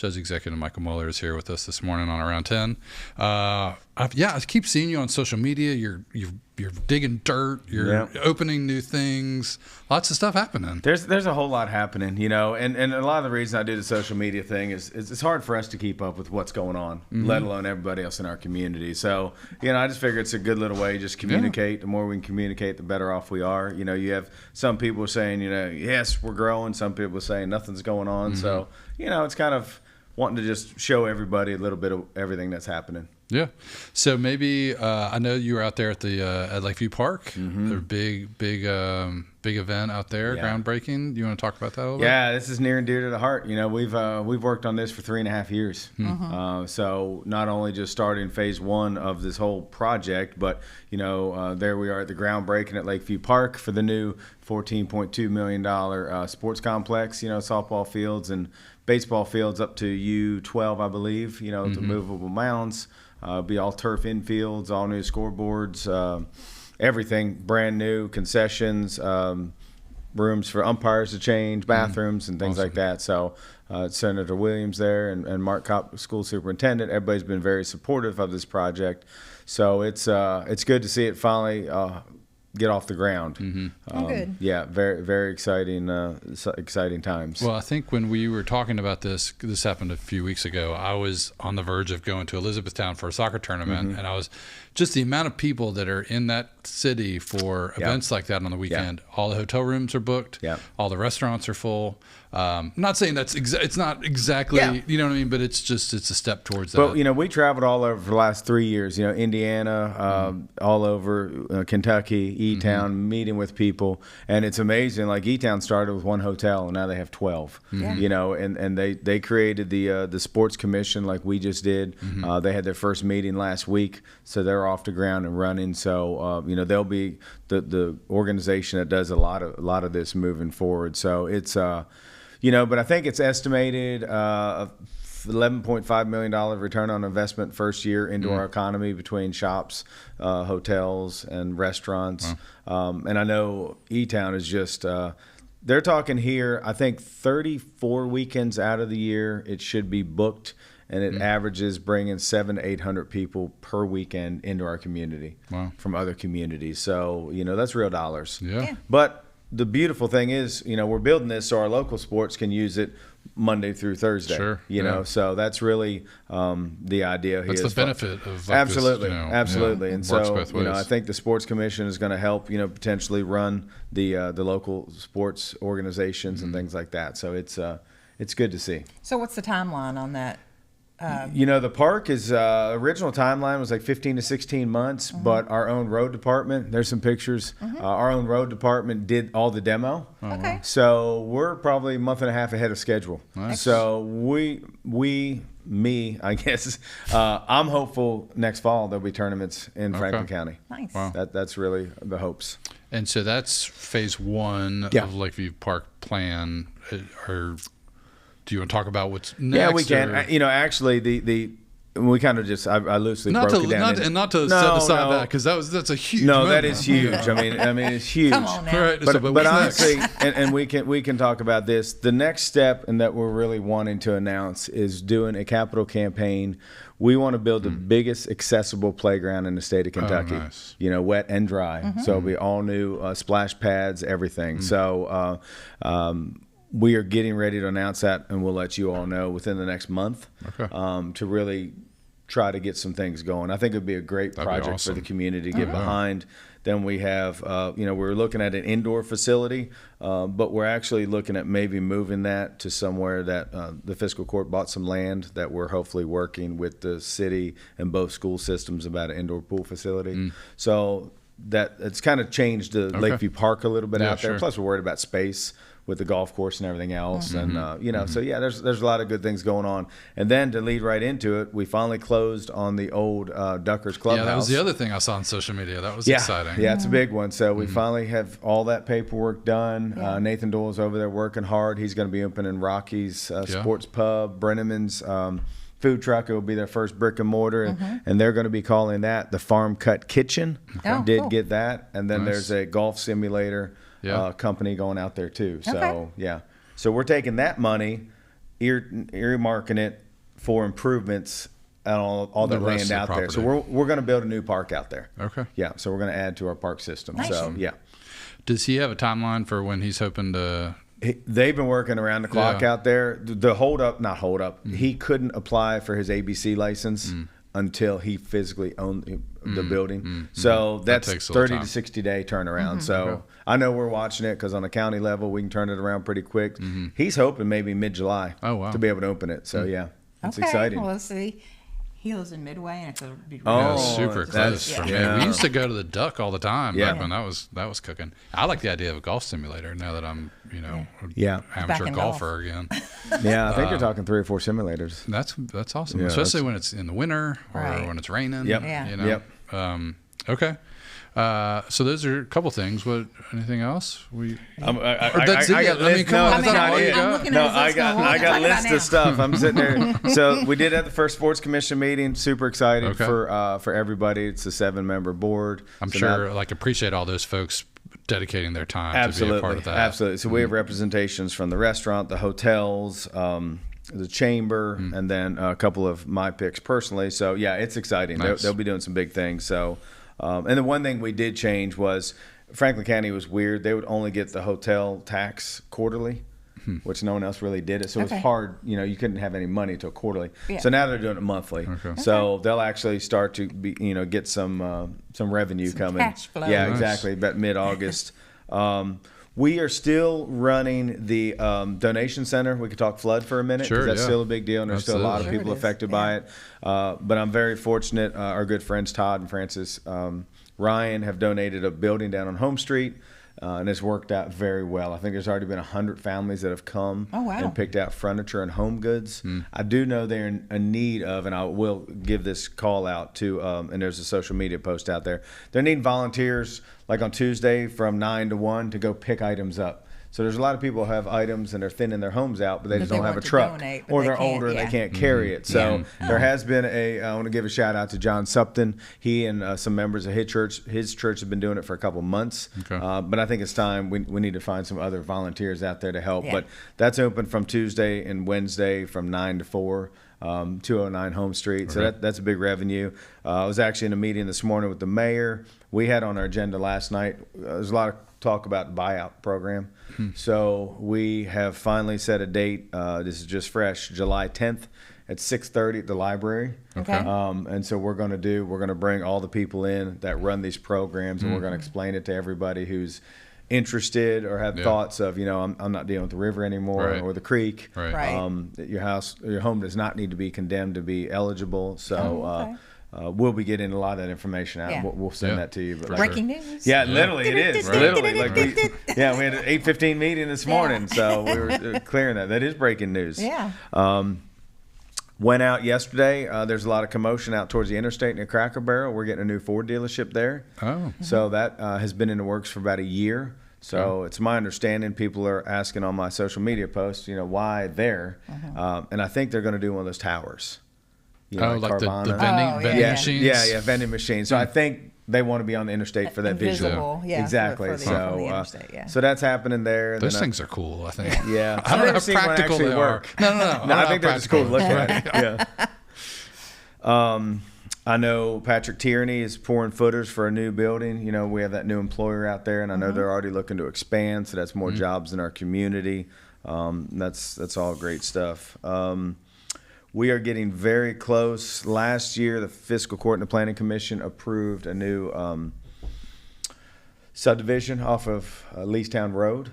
Judge Executive Michael Mueller is here with us this morning on Around 10. I keep seeing you on social media. You're digging dirt. You're opening new things. Lots of stuff happening. There's a whole lot happening, and a lot of the reason I do the social media thing is it's hard for us to keep up with what's going on, let alone everybody else in our community. So, I just figure it's a good little way to just communicate. The more we can communicate, the better off we are. You have some people saying, yes, we're growing. Some people saying nothing's going on. So, it's kind of wanting to just show everybody a little bit of everything that's happening. Yeah. So maybe I know you were out there at the at Lakeview Park. The big event out there, groundbreaking. You want to talk about that a little bit? Yeah, this is near and dear to the heart. We've worked on this for 3.5 years. So not only just starting phase 1 of this whole project, but there we are at the groundbreaking at Lakeview Park for the new $14.2 million sports complex. Softball fields and baseball fields up to U12, I believe. The movable mounds. Be all turf infields, all new scoreboards, everything brand new, concessions, rooms for umpires to change, bathrooms and things like that. So Senator Williams there and Mark Kopp, school superintendent, everybody's been very supportive of this project. So it's good to see it finally get off the ground. Good. Yeah, very, very exciting times. Well, I think when we were talking about this happened a few weeks ago, I was on the verge of going to Elizabethtown for a soccer tournament, and I was just the amount of people that are in that city for events like that on the weekend. All the hotel rooms are booked. All the restaurants are full. Not saying that's it's not exactly, you know what I mean, but it's a step towards that. But, we traveled all over for the last 3 years, Indiana, all over Kentucky, E-Town, meeting with people. And it's amazing. Like E-Town started with one hotel and now they have 12, and they created the sports commission like we just did. They had their first meeting last week. So they're off the ground and running. So, they'll be the organization that does a lot of this moving forward. So it's, but I think it's estimated $11.5 million return on investment first year into our economy between shops, hotels, and restaurants. And I know E-Town is just they're talking here, I think 34 weekends out of the year it should be booked, and it averages bringing 700 to 800 people per weekend into our community from other communities. So, that's real dollars. Yeah. But the beautiful thing is, we're building this so our local sports can use it Monday through Thursday. Sure. So that's really the idea here. That's the benefit of absolutely, this, absolutely. And so, I think the sports commission is going to help, potentially run the local sports organizations and things like that. So it's good to see. So what's the timeline on that? The park is original timeline was like 15 to 16 months, but our own road department, there's some pictures. Our own road department did all the demo. Okay. So we're probably a month and a half ahead of schedule. Nice. So I guess, I'm hopeful next fall there'll be tournaments in Franklin County. Nice. Wow. That's really the hopes. And so that's phase 1 of Lakeview Park plan. Do you want to talk about what's next? Yeah, we can. Actually, we kind of just I loosely broke it down. Not to set aside that, because that's a huge. No, that is huge. I mean, it's huge. Come on now. Right, but honestly, and we can talk about this. The next step, and that we're really wanting to announce, is doing a capital campaign. We want to build the biggest accessible playground in the state of Kentucky. Nice. Wet and dry. So it'll be all new splash pads, everything. So. We are getting ready to announce that, and we'll let you all know within the next month to really try to get some things going. I think it would be a great project for the community to get behind. Then we have, we're looking at an indoor facility, but we're actually looking at maybe moving that to somewhere that the fiscal court bought some land that we're hopefully working with the city and both school systems about an indoor pool facility. So that it's kind of changed the Lakeview Park a little bit out there. Sure. Plus, we're worried about space with the golf course and everything else. And, so there's a lot of good things going on. And then to lead right into it, we finally closed on the old Duckers Clubhouse. Yeah, that was the other thing I saw on social media. That was exciting. Yeah, it's a big one. So we finally have all that paperwork done. Nathan Doyle's over there working hard. He's going to be opening Rocky's Sports Pub, Brenneman's food truck. It will be their first brick and mortar, and they're going to be calling that the Farm Cut Kitchen. Get that. And then there's a golf simulator company going out there too. So so we're taking that money, earmarking it for improvements on all the land out there. So we're going to build a new park out there. Okay. Yeah. So we're going to add to our park system. Nice. So yeah. Does he have a timeline for when he's hoping to? They've been working around the clock out there. The not hold up. He couldn't apply for his ABC license until he physically owned the building. So that's that 30 to 60 day turnaround. So I know we're watching it because on the county level, we can turn it around pretty quick. He's hoping maybe mid-July to be able to open it. So yeah, it's exciting. Well, let's see. He lives in Midway, and it's a super close for me. We used to go to the Duck all the time back when that was cooking. I like the idea of a golf simulator now that I'm amateur golfer again. Yeah, I think you're talking 3 or 4 simulators. That's awesome, especially when it's in the winter or when it's raining. Yep. Okay. So those are a couple things. Anything else? I got lists of stuff. I'm sitting there. So we did have the first sports commission meeting. Super excited for everybody. It's a 7-member board. I'm sure appreciate all those folks dedicating their time to be a part of that. Absolutely. So we have representations from the restaurant, the hotels, the chamber, and then a couple of my picks personally. So yeah, it's exciting. Nice. They'll be doing some big things. So. And the one thing we did change was Franklin County was weird. They would only get the hotel tax quarterly, which no one else really did it. So it was hard. You couldn't have any money until quarterly. Yeah. So now they're doing it monthly. Okay. So they'll actually start to be, get some revenue coming. Cash flow. Yeah, Nice. exactly. About mid-August. We are still running the donation center. We could talk flood for a minute because that's still a big deal, and there's still a lot of people affected by it. But I'm very fortunate. Our good friends Todd and Francis Ryan have donated a building down on Home Street, and it's worked out very well. I think there's already been 100 families that have come and picked out furniture and home goods. I do know they're in need of, and I will give this call out to, and there's a social media post out there. They're needing volunteers like on Tuesday from 9 to 1 to go pick items up. So there's a lot of people who have items and they're thinning their homes out, but they just don't have a truck, or they're older and they can't carry it. So there has been I want to give a shout out to John Supton. He and some members of his church have been doing it for a couple months. Okay. But I think it's time we need to find some other volunteers out there to help. Yeah. But that's open from Tuesday and Wednesday from 9 to 4. 209 Home Street. So that's a big revenue. I was actually in a meeting this morning with the mayor. We had on our agenda last night, there's a lot of talk about the buyout program. So we have finally set a date. This is just fresh, July 10th at 6:30 at the library. Okay. And so we're going to bring all the people in that run these programs, and we're going to explain it to everybody who's interested or have thoughts of, I'm not dealing with the river anymore or the creek. Your home does not need to be condemned to be eligible. So we'll be getting a lot of that information out. Yeah. We'll send that to you. But breaking news. Yeah, literally it is. Literally, we had an 8:15 meeting this morning, so we were clearing that. That is breaking news. Yeah. Went out yesterday. There's a lot of commotion out towards the interstate near Cracker Barrel. We're getting a new Ford dealership there. So that has been in the works for about a year. So it's my understanding people are asking on my social media posts, why there. And I think they're going to do one of those towers. Like the vending machines? Yeah, vending machines. So I think they want to be on the interstate for that visual. Yeah, exactly. For the interstate, so that's happening there. Those things are cool, I think. Yeah. I don't know how practical they work. No. I think they're just cool to look at. Yeah. I know Patrick Tierney is pouring footers for a new building. We have that new employer out there, and I know they're already looking to expand, so that's more jobs in our community. That's all great stuff. We are getting very close. Last year, the Fiscal Court and the Planning Commission approved a new subdivision off of Leestown Road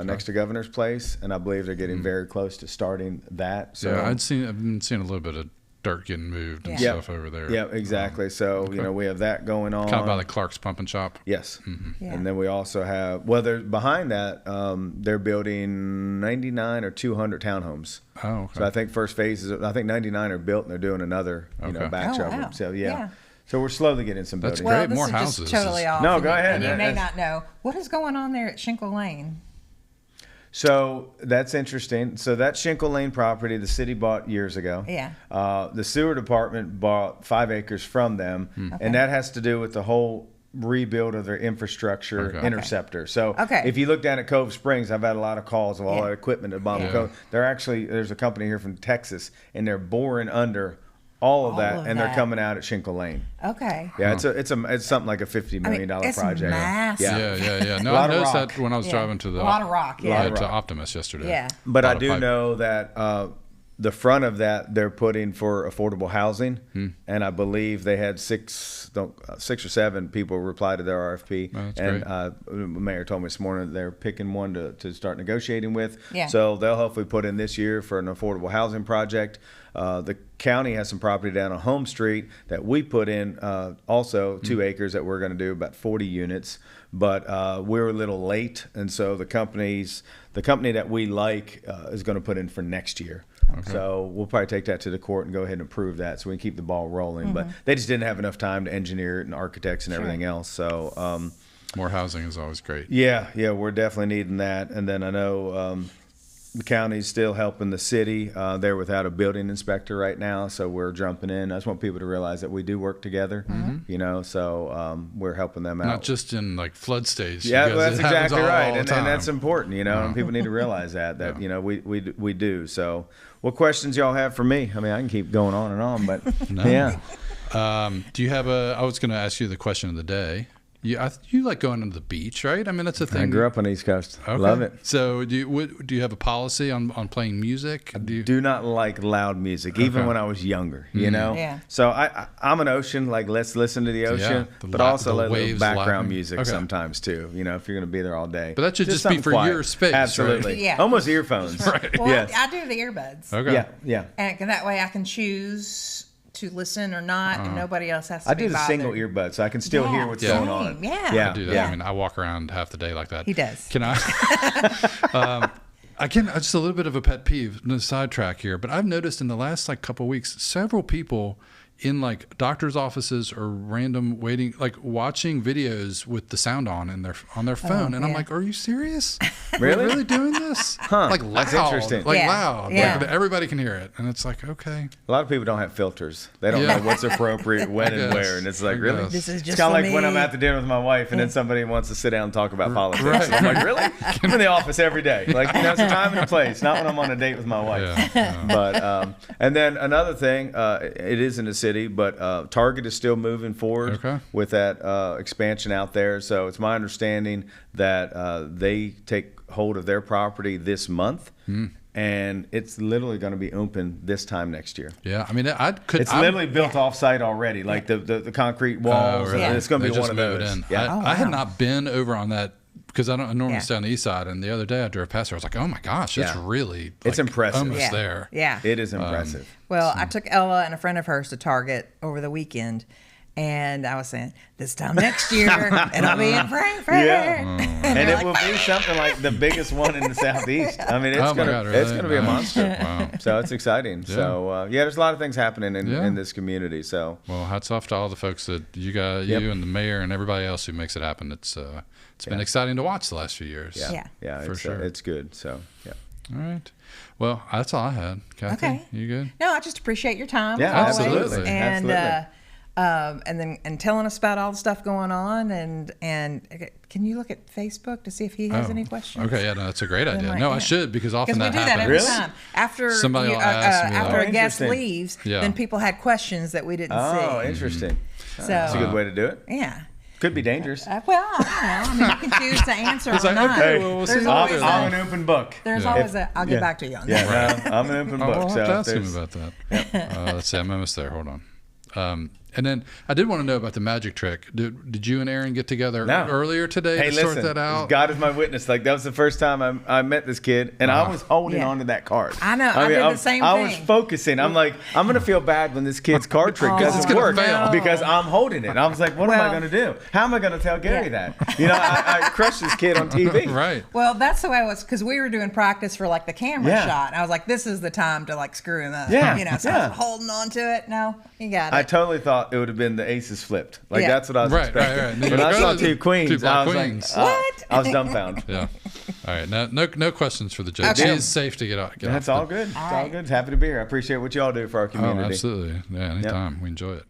next to Governor's Place, and I believe they're getting very close to starting that. So I've been seeing a little bit of dirt getting moved and stuff over there. Yeah, exactly. So, we have that going on. Kind of by the Clark's Pump and Shop. Yes. And then we also have, they're behind that, they're building 99 or 200 townhomes. Oh, okay. So I think first phase I think 99 are built, and they're doing another, batch of them. So, So we're slowly getting some buildings. That's great. More houses. Totally off. No, go ahead. And you may not know. What is going on there at Shinkle Lane? So that's interesting. So that Shinkle Lane property, the city bought years ago. Yeah. The sewer department bought 5 acres from them, and that has to do with the whole rebuild of their infrastructure Okay. interceptor. So Okay. if you look down at Cove Springs, I've had a lot of calls of all Yeah. that equipment at the bottom of Yeah. Cove. There's a company here from Texas, and they're boring under all of that, and they're coming out at Shinkle Lane. Okay. Yeah, it's something like a $50 million it's project. massive. Yeah. No, A lot I of noticed rock. that when I was driving to the A lot of rock, yeah. A lot of to rock. Optimus yesterday. Yeah. But Lot I of do pipe. know that the front of that they're putting for affordable housing, and I believe they had six or seven people reply to their RFP. Oh, that's and great. The mayor told me this morning that they're picking one to start negotiating with. Yeah. So they'll hopefully put in this year for an affordable housing project. The county has some property down on Home Street that we put in also 2 acres that we're going to do about 40 units. But we're a little late, and so the company that we like is going to put in for next year. So we'll probably take that to the court and go ahead and approve that so we can keep the ball rolling. But they just didn't have enough time to engineer it and architects and everything else. So More housing is always great. yeah, we're definitely needing that. And then I know the county's still helping the city. They're without a building inspector right now, so we're jumping in. I just want people to realize that we do work together, so we're helping them out. Not just in like flood states. Yeah, because well, that's it happens exactly all right, the and time. that's important, and people need to realize that we do. So, what questions y'all have for me? I mean, I can keep going on and on, but yeah. Do you have I was going to ask you the question of the day. You like going to the beach, right? I mean, that's a thing. I grew up on the East Coast. Okay. Love it. So do you have a policy on playing music? Do not like loud music, even when I was younger, Yeah. So I'm an ocean, like let's listen to the ocean, the but la- also the let little waves background lapping. music Okay. sometimes too, if you're going to be there all day. But that should just be something for quiet. your space, right? Absolutely. Yeah. Almost earphones. Right. Well, Yes. I do the earbuds. Okay. Yeah. And that way I can choose to listen or not, and nobody else has to I be do the bothered. single earbud, so I can still hear what's Yeah, going on. same. Yeah. Yeah. I do that. Yeah. I mean, I walk around half the day like that. He does. Can I? Just a little bit of a pet peeve, no sidetrack here, but I've noticed in the last couple of weeks, several people in doctors' offices or random waiting, watching videos with the sound on their phone, and I'm yeah. like, "Are you serious? Really? We're really doing this? Huh. Loud, That's interesting. Yeah. loud, Yeah. everybody can hear it." And it's like, okay, A lot of people don't have filters. They don't Yeah. know what's appropriate when and guess. where, and it's like, I really? guess. This is It's just kind of for like when me. I'm at the dinner with my wife, and then somebody wants to sit down and talk about politics. Right. I'm like, really? I'm in the office every day. It's a time and a place, not when I'm on a date with my wife. yeah. But and then another thing, it is in the city, but Target is still moving forward Okay. with that expansion out there. So it's my understanding that they take hold of their property this month. And it's literally going to be open this time next year. Yeah, I mean, It's literally built off site already, like the concrete walls. really? And it's going to They be one just of move it those. in. Yeah. I had wow. not been over on that because I normally Yeah. stay on the east side, and the other day I drove past there. I was like, "Oh my gosh, it's Yeah. really It's impressive. almost Yeah. there." Yeah. It is impressive. Well, I took Ella and a friend of hers to Target over the weekend, and I was saying, this time next year, it'll be in Frankfurt. Yeah. And And they're it will be something like the biggest one in the southeast. I mean, it's Oh my gonna God, it's really? gonna be a Nice. monster. Wow. So it's exciting. So there's a lot of things happening Yeah. in this community. So Well, hats off to all the folks that you Yep. and the mayor and everybody else who makes it happen. It's been exciting to watch the last few years. Yeah. for it's sure. it's good. So yeah. All right. Well, that's all I had. Kathy, Okay. you good? No, I just appreciate your time. Yeah, as always. absolutely. And Absolutely. and telling us about all the stuff going on, and can you look at Facebook to see if he has any questions? Okay, yeah, no, that's a great idea. like, No, I yeah. should because often Because we that do that happens. every Really? time. After Somebody will ask me, after like- a guest Interesting. leaves, Yeah. then people had questions that we didn't Oh, see. interesting. So That's a good way to do it. yeah. Could be dangerous. Well, I don't know. I mean, you can choose to answer or like, not. okay, well, we'll see There's what always happens. I'm an open book. There's Yeah. always a. I'll get back to you on that. Yeah, no, I'm an open book. I'll So have to if ask him there's- about that. Let's see, I'm almost there. Hold on. And then I did want to know about the magic trick. Did you and Aaron get together No. earlier today Hey, to listen, sort that out? God is my witness. Like, that was the first time I met this kid, and I was holding Yeah. on to that card. I know, I did the same I was thing. focusing. I'm like, I'm going to feel bad when this kid's card trick It's doesn't gonna work fail. because I'm holding it. I was like, what am I Well- going to do? How am I going to tell Gary Yeah. that? I crushed this kid on TV. Right. Well, that's the way it was because we were doing practice for like the camera Yeah. shot. And I was like, this is the time to like screw him up. Yeah, So I yeah. was holding on to it. No, you got it. I totally thought it would have been the aces flipped. Like, Yeah. that's what I was Right, expecting. right, right. And then When you're I like, saw oh, two queens, two black I was queens. like, What? I was dumbfounded. Yeah. All right. No questions for the judge. Okay. She's safe to get off. That's all good. It's all right. good. Happy to be here. I appreciate what y'all do for our Oh, community. absolutely. Yeah, anytime. We enjoy it.